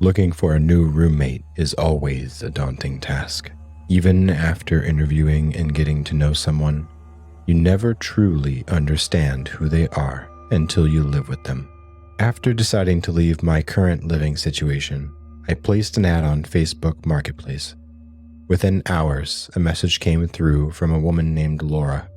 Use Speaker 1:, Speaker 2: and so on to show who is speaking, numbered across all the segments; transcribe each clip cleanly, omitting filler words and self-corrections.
Speaker 1: Looking for a new roommate is always a daunting task. Even after interviewing and getting to know someone, you never truly understand who they are until you live with them. After deciding to leave my current living situation, I placed an ad on Facebook Marketplace. Within hours, a message came through from a woman named Laura.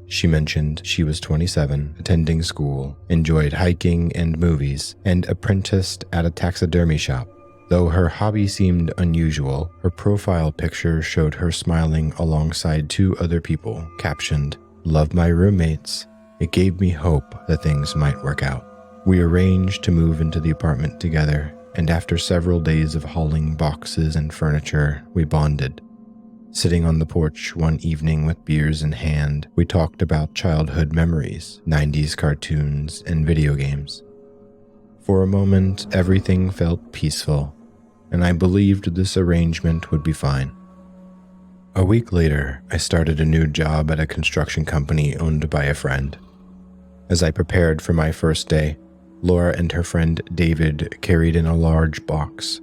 Speaker 1: She mentioned she was 27, attending school, enjoyed hiking and movies, and apprenticed at a taxidermy shop. Though her hobby seemed unusual, her profile picture showed her smiling alongside 2 other people, captioned, "Love my roommates." It gave me hope that things might work out. We arranged to move into the apartment together, and after several days of hauling boxes and furniture, we bonded. Sitting on the porch one evening with beers in hand, we talked about childhood memories, 90s cartoons, and video games. For a moment, everything felt peaceful, and I believed this arrangement would be fine. A week later, I started a new job at a construction company owned by a friend. As I prepared for my first day, Laura and her friend David carried in a large box.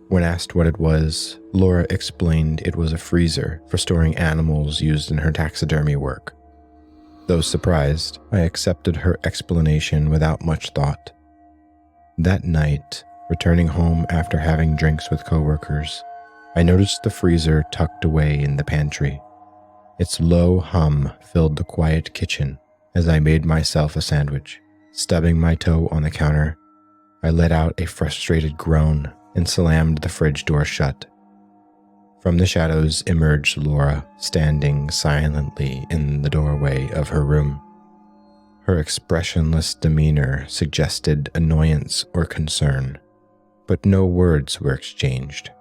Speaker 1: When asked what it was, Laura explained it was a freezer for storing animals used in her taxidermy work. Though surprised, I accepted her explanation without much thought. That night, returning home after having drinks with coworkers, I noticed the freezer tucked away in the pantry. Its low hum filled the quiet kitchen as I made myself a sandwich. Stubbing my toe on the counter, I let out a frustrated groan and slammed the fridge door shut. From the shadows emerged Laura, standing silently in the doorway of her room. Her expressionless demeanor suggested annoyance or concern, but no words were exchanged.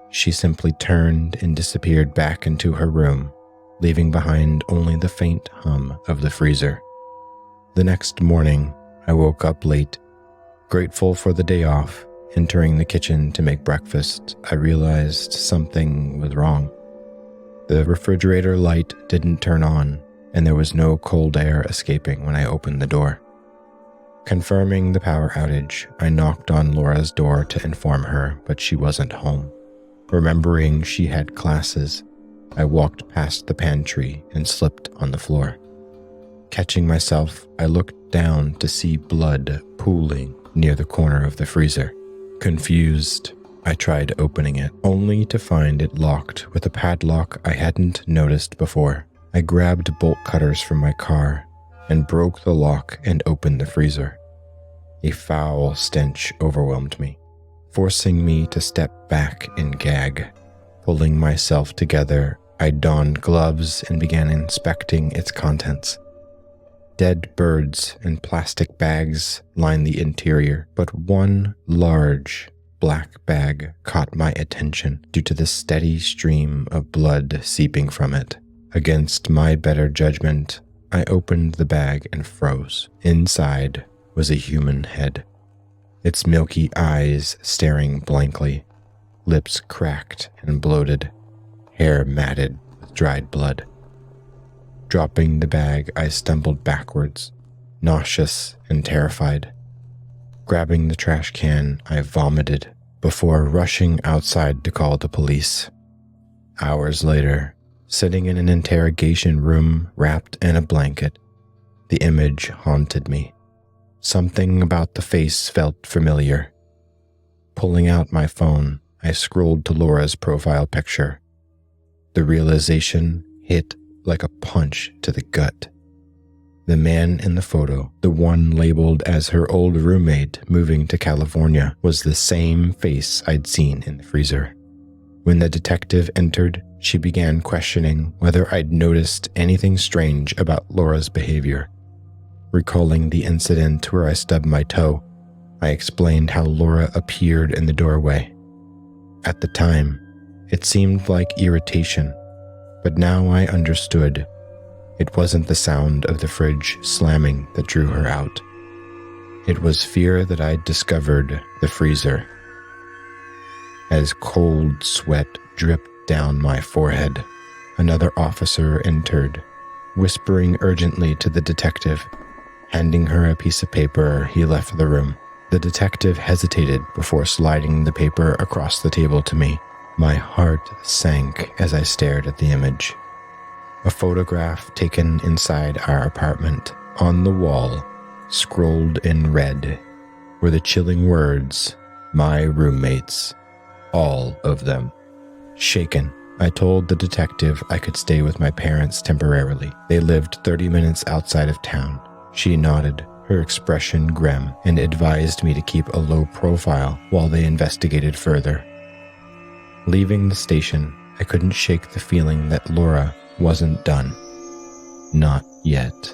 Speaker 1: She simply turned and disappeared back into her room, leaving behind only the faint hum of the freezer. The next morning, I woke up late. Grateful for the day off, entering the kitchen to make breakfast, I realized something was wrong. The refrigerator light didn't turn on, and there was no cold air escaping when I opened the door. Confirming the power outage, I knocked on Laura's door to inform her, but she wasn't home. Remembering she had classes, I walked past the pantry and slipped on the floor. Catching myself, I looked down to see blood pooling near the corner of the freezer. Confused, I tried opening it, only to find it locked with a padlock I hadn't noticed before. I grabbed bolt cutters from my car and broke the lock and opened the freezer. A foul stench overwhelmed me, forcing me to step back and gag. Pulling myself together, I donned gloves and began inspecting its contents. Dead birds and plastic bags lined the interior, but one large black bag caught my attention due to the steady stream of blood seeping from it. Against my better judgment, I opened the bag and froze. Inside was a human head, its milky eyes staring blankly, lips cracked and bloated, hair matted with dried blood. Dropping the bag, I stumbled backwards, nauseous and terrified. Grabbing the trash can, I vomited before rushing outside to call the police. Hours later, sitting in an interrogation room wrapped in a blanket, the image haunted me. Something about the face felt familiar. Pulling out my phone, I scrolled to Laura's profile picture. The realization hit like a punch to the gut. The man in the photo, the one labeled as her old roommate moving to California, was the same face I'd seen in the freezer. When the detective entered, she began questioning whether I'd noticed anything strange about Laura's behavior. Recalling the incident where I stubbed my toe, I explained how Laura appeared in the doorway. At the time, it seemed like irritation, but now I understood. It wasn't the sound of the fridge slamming that drew her out. It was fear that I'd discovered the freezer. As cold sweat dripped down my forehead, another officer entered, whispering urgently to the detective. Handing her a piece of paper, he left the room. The detective hesitated before sliding the paper across the table to me. My heart sank as I stared at the image. A photograph taken inside our apartment. On the wall, scrolled in red, were the chilling words, "My roommates." All of them. Shaken, I told the detective I could stay with my parents temporarily. They lived 30 minutes outside of town. She nodded, her expression grim, and advised me to keep a low profile while they investigated further. Leaving the station, I couldn't shake the feeling that Laura wasn't done. Not yet.